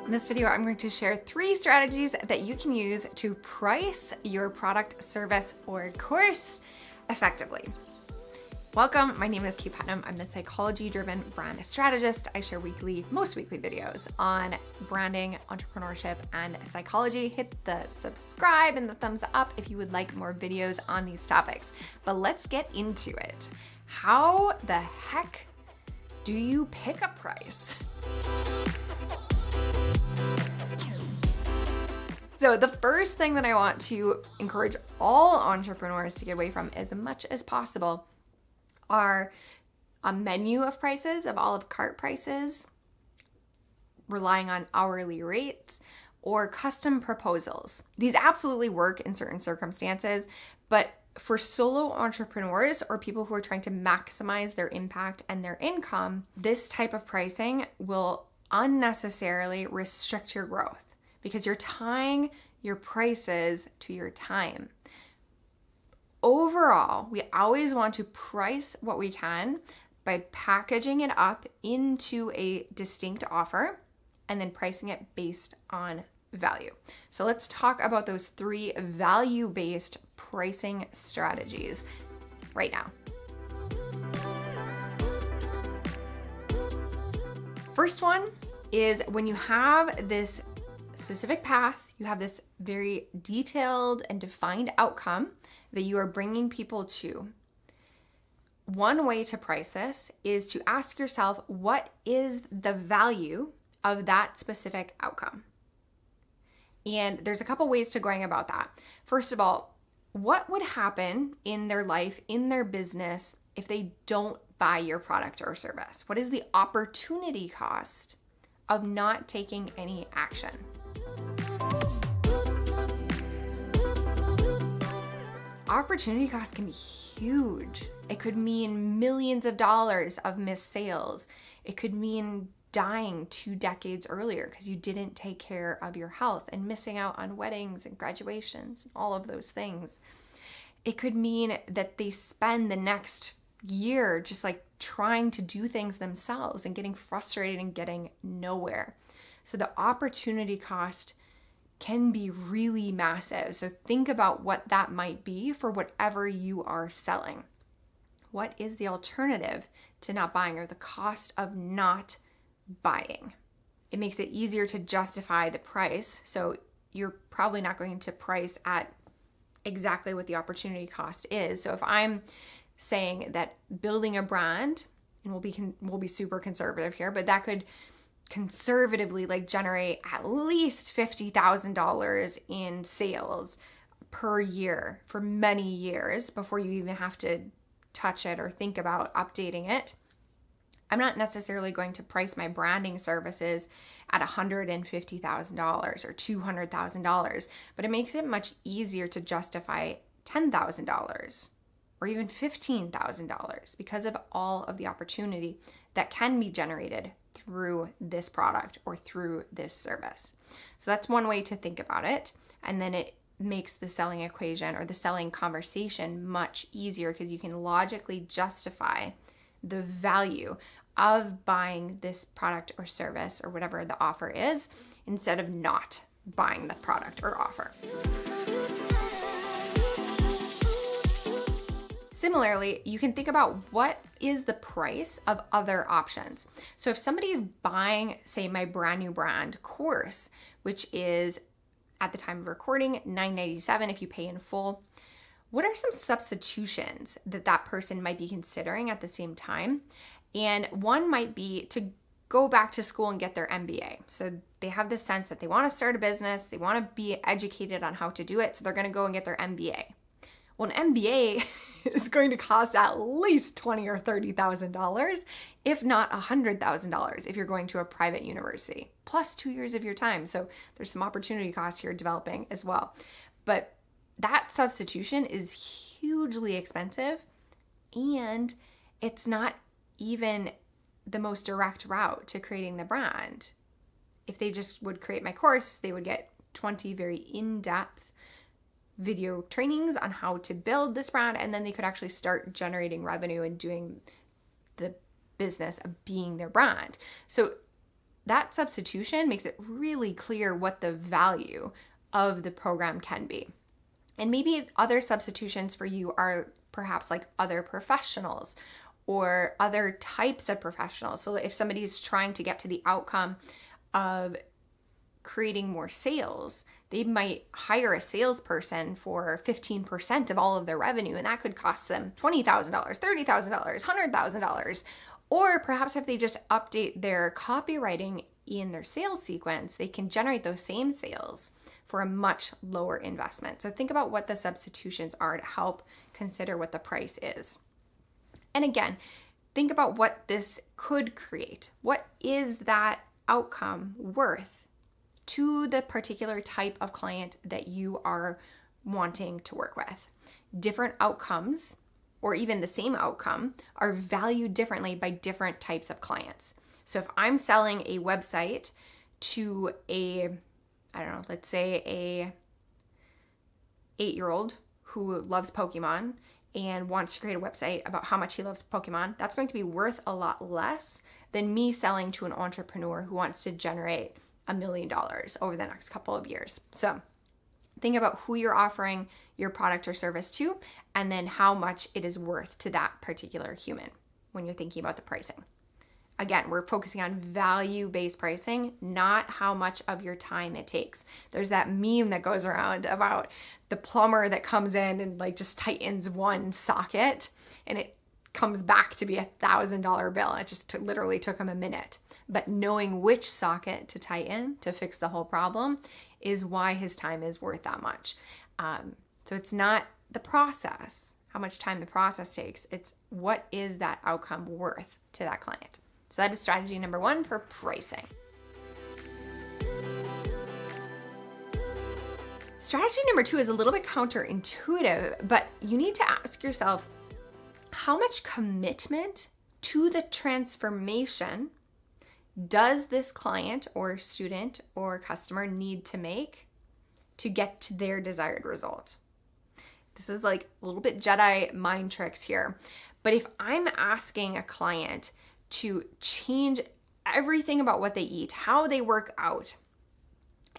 In this video, I'm going to share 3 strategies that you can use to price your product, service, or course effectively. Welcome, my name is Kate Putnam. I'm the psychology-driven brand strategist. I share most weekly videos on branding, entrepreneurship, and psychology. Hit the subscribe and the thumbs up if you would like more videos on these topics. But let's get into it. How the heck do you pick a price? So the first thing that I want to encourage all entrepreneurs to get away from as much as possible are a menu of prices, of a la carte prices, relying on hourly rates, or custom proposals. These absolutely work in certain circumstances, but for solo entrepreneurs or people who are trying to maximize their impact and their income, this type of pricing will unnecessarily restrict your growth, because you're tying your prices to your time. Overall, we always want to price what we can by packaging it up into a distinct offer and then pricing it based on value. So let's talk about those 3 value-based pricing strategies right now. First one is when you have this specific path, you have this very detailed and defined outcome that you are bringing people to. One way to price this is to ask yourself, what is the value of that specific outcome? And there's a couple ways to going about that. First of all, what would happen in their life, in their business, if they don't buy your product or service? What is the opportunity cost of not taking any action? Opportunity cost can be huge. It could mean millions of dollars of missed sales. It could mean dying 2 decades earlier because you didn't take care of your health and missing out on weddings and graduations and all of those things. It could mean that they spend the next year just like trying to do things themselves and getting frustrated and getting nowhere. So the opportunity cost can be really massive. So think about what that might be for whatever you are selling. What is the alternative to not buying, or the cost of not buying? It makes it easier to justify the price. So you're probably not going to price at exactly what the opportunity cost is. So if I'm saying that building a brand, and we'll be super conservative here, but that could conservatively generate at least $50,000 in sales per year for many years before you even have to touch it or think about updating it. I'm not necessarily going to price my branding services at $150,000 or $200,000, but it makes it much easier to justify $10,000 or even $15,000 because of all of the opportunity that can be generated through this product or through this service. So that's one way to think about it. And then it makes the selling equation or the selling conversation much easier because you can logically justify the value of buying this product or service or whatever the offer is instead of not buying the product or offer. Similarly, you can think about what is the price of other options. So if somebody is buying, say, my brand new brand course, which is at the time of recording $9.97 if you pay in full, what are some substitutions that that person might be considering at the same time? And one might be to go back to school and get their MBA. So they have this sense that they want to start a business, they want to be educated on how to do it, so they're going to go and get their MBA. Well, an MBA is going to cost at least $20,000 or $30,000, if not $100,000 if you're going to a private university, plus 2 years of your time. So there's some opportunity costs here developing as well. But that substitution is hugely expensive, and it's not even the most direct route to creating the brand. If they just would create my course, they would get 20 very in-depth video trainings on how to build this brand, and then they could actually start generating revenue and doing the business of being their brand. So that substitution makes it really clear what the value of the program can be. And maybe other substitutions for you are perhaps like other professionals or other types of professionals. So if somebody's trying to get to the outcome of creating more sales, they might hire a salesperson for 15% of all of their revenue, and that could cost them $20,000, $30,000, $100,000. Or perhaps if they just update their copywriting in their sales sequence, they can generate those same sales for a much lower investment. So think about what the substitutions are to help consider what the price is. And again, think about what this could create. What is that outcome worth to the particular type of client that you are wanting to work with? Different outcomes, or even the same outcome, are valued differently by different types of clients. So if I'm selling a website to let's say a 8-year-old who loves Pokemon and wants to create a website about how much he loves Pokemon, that's going to be worth a lot less than me selling to an entrepreneur who wants to generate $1 million over the next couple of years. So think about who you're offering your product or service to, and then how much it is worth to that particular human when you're thinking about the pricing. Again, we're focusing on value-based pricing, not how much of your time it takes. There's that meme that goes around about the plumber that comes in and like just tightens one socket and it comes back to be $1,000 bill. It just literally took him a minute. But knowing which socket to tighten to fix the whole problem is why his time is worth that much. So it's not the process, how much time the process takes. It's what is that outcome worth to that client. So that is strategy number 1 for pricing. Strategy number 2 is a little bit counterintuitive, but you need to ask yourself, how much commitment to the transformation does this client or student or customer need to make to get to their desired result? This is like a little bit Jedi mind tricks here. But if I'm asking a client to change everything about what they eat, how they work out,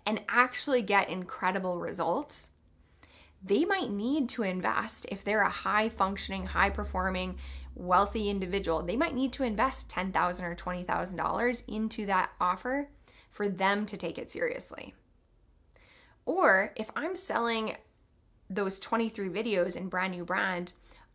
and actually get incredible results, they might need to invest. If they're a high-functioning, high-performing, wealthy individual, they might need to invest $10,000 or $20,000 into that offer for them to take it seriously. Or if I'm selling those 23 videos in brand new brand,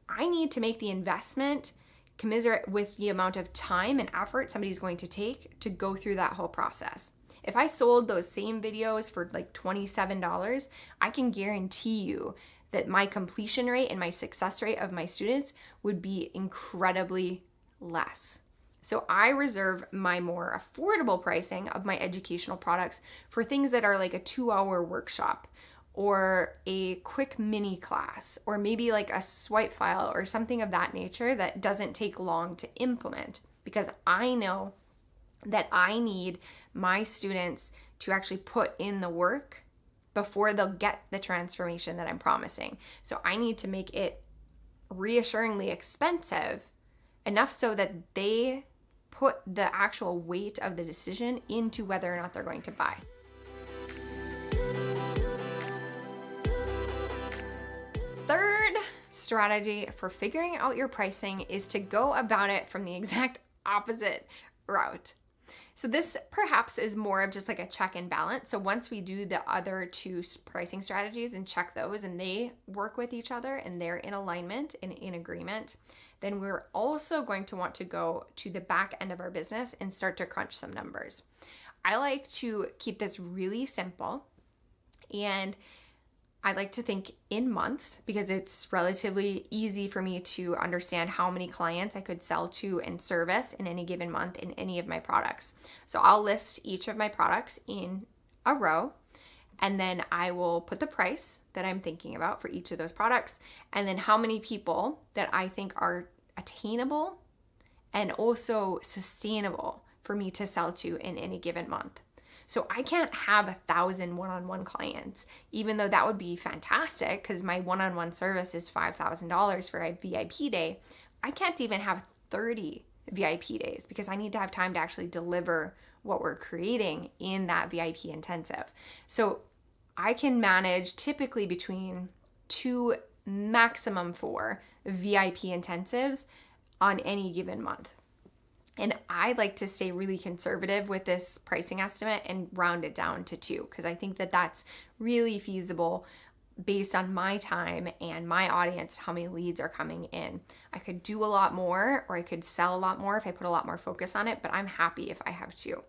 I need to make the investment commensurate with the amount of time and effort somebody's going to take to go through that whole process. If I sold those same videos for like $27, I can guarantee you that my completion rate and my success rate of my students would be incredibly less. So I reserve my more affordable pricing of my educational products for things that are like a 2-hour workshop or a quick mini class, or maybe like a swipe file or something of that nature that doesn't take long to implement, because I know that I need my students to actually put in the work before they'll get the transformation that I'm promising. So I need to make it reassuringly expensive enough so that they put the actual weight of the decision into whether or not they're going to buy. Third strategy for figuring out your pricing is to go about it from the exact opposite route. So this perhaps is more of just like a check and balance. So once we do the other 2 pricing strategies and check those and they work with each other and they're in alignment and in agreement, then we're also going to want to go to the back end of our business and start to crunch some numbers. I like to keep this really simple, and I like to think in months because it's relatively easy for me to understand how many clients I could sell to and service in any given month in any of my products. So I'll list each of my products in a row, and then I will put the price that I'm thinking about for each of those products, and then how many people that I think are attainable and also sustainable for me to sell to in any given month. So I can't have 1,000 one-on-one clients, even though that would be fantastic because my one-on-one service is $5,000 for a VIP day. I can't even have 30 VIP days because I need to have time to actually deliver what we're creating in that VIP intensive. So I can manage typically between 2, maximum 4 VIP intensives on any given month. And I like to stay really conservative with this pricing estimate and round it down to 2 because I think that that's really feasible based on my time and my audience, how many leads are coming in. I could do a lot more or I could sell a lot more if I put a lot more focus on it, but I'm happy if I have 2.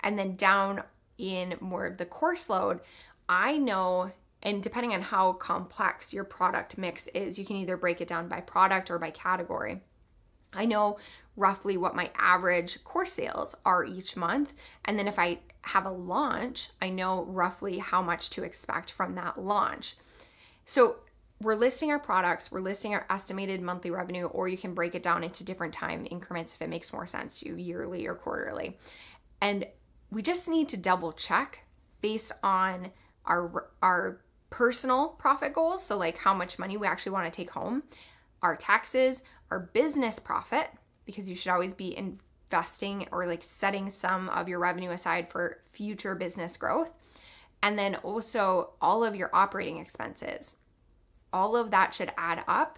And then down in more of the course load, I know, and depending on how complex your product mix is, you can either break it down by product or by category. I know roughly what my average course sales are each month. And then if I have a launch, I know roughly how much to expect from that launch. So we're listing our products, we're listing our estimated monthly revenue, or you can break it down into different time increments if it makes more sense to you, yearly or quarterly. And we just need to double check based on our personal profit goals. So like how much money we actually want to take home, our taxes, our business profit, because you should always be investing or like setting some of your revenue aside for future business growth. And then also all of your operating expenses. All of that should add up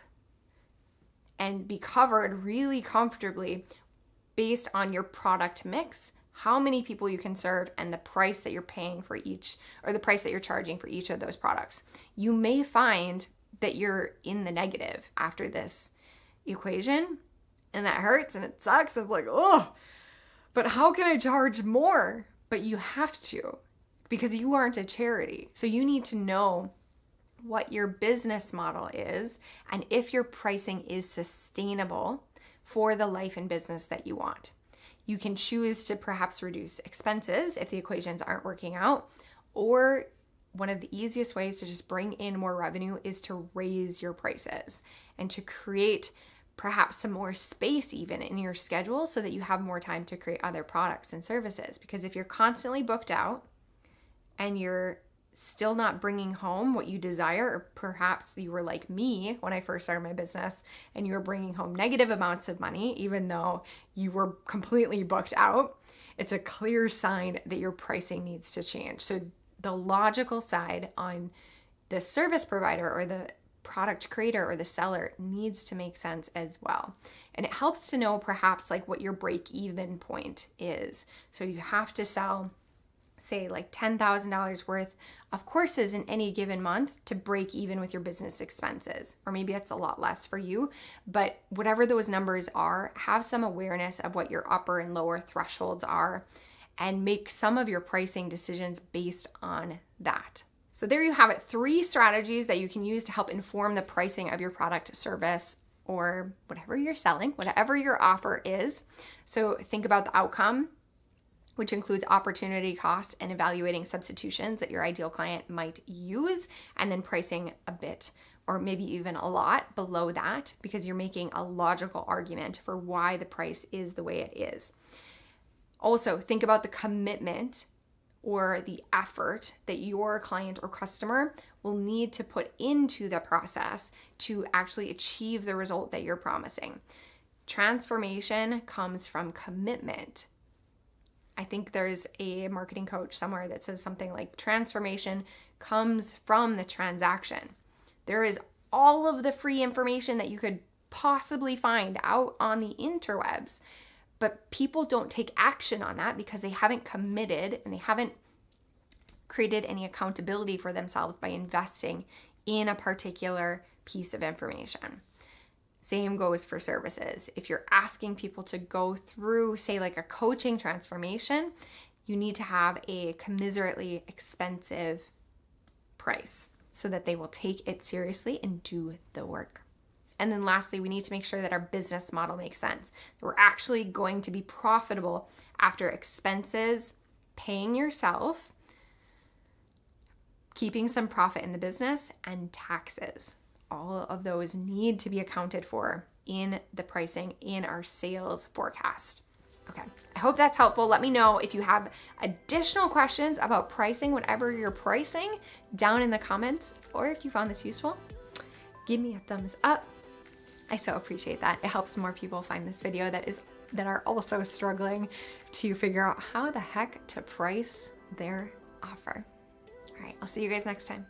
and be covered really comfortably based on your product mix, how many people you can serve, and the price that you're paying for each, or the price that you're charging for each of those products. You may find that you're in the negative after this equation, and that hurts and it sucks. It's like, oh, but how can I charge more? But you have to, because you aren't a charity. So you need to know what your business model is and if your pricing is sustainable for the life and business that you want. You can choose to perhaps reduce expenses if the equations aren't working out, or one of the easiest ways to just bring in more revenue is to raise your prices and to create perhaps some more space even in your schedule so that you have more time to create other products and services. Because if you're constantly booked out and you're still not bringing home what you desire, or perhaps you were like me when I first started my business and you were bringing home negative amounts of money even though you were completely booked out, it's a clear sign that your pricing needs to change. So the logical side on the service provider or the product creator or the seller needs to make sense as well. And it helps to know perhaps like what your break-even point is. So you have to sell, say, like $10,000 worth of courses in any given month to break even with your business expenses. Or maybe that's a lot less for you, but whatever those numbers are, have some awareness of what your upper and lower thresholds are and make some of your pricing decisions based on that. So there you have it, 3 strategies that you can use to help inform the pricing of your product, service, or whatever you're selling, whatever your offer is. So think about the outcome, which includes opportunity cost and evaluating substitutions that your ideal client might use, and then pricing a bit or maybe even a lot below that because you're making a logical argument for why the price is the way it is. Also, think about the commitment or the effort that your client or customer will need to put into the process to actually achieve the result that you're promising. Transformation comes from commitment. I think there's a marketing coach somewhere that says something like transformation comes from the transaction. There is all of the free information that you could possibly find out on the interwebs, but people don't take action on that because they haven't committed and they haven't created any accountability for themselves by investing in a particular piece of information. Same goes for services. If you're asking people to go through, say, like a coaching transformation, you need to have a commensurately expensive price so that they will take it seriously and do the work. And then lastly, we need to make sure that our business model makes sense. That we're actually going to be profitable after expenses, paying yourself, keeping some profit in the business, and taxes. All of those need to be accounted for in the pricing in our sales forecast. Okay, I hope that's helpful. Let me know if you have additional questions about pricing, whatever you're pricing, down in the comments, or if you found this useful, give me a thumbs up. I so appreciate that. It helps more people find this video that is that are also struggling to figure out how the heck to price their offer. All right, I'll see you guys next time.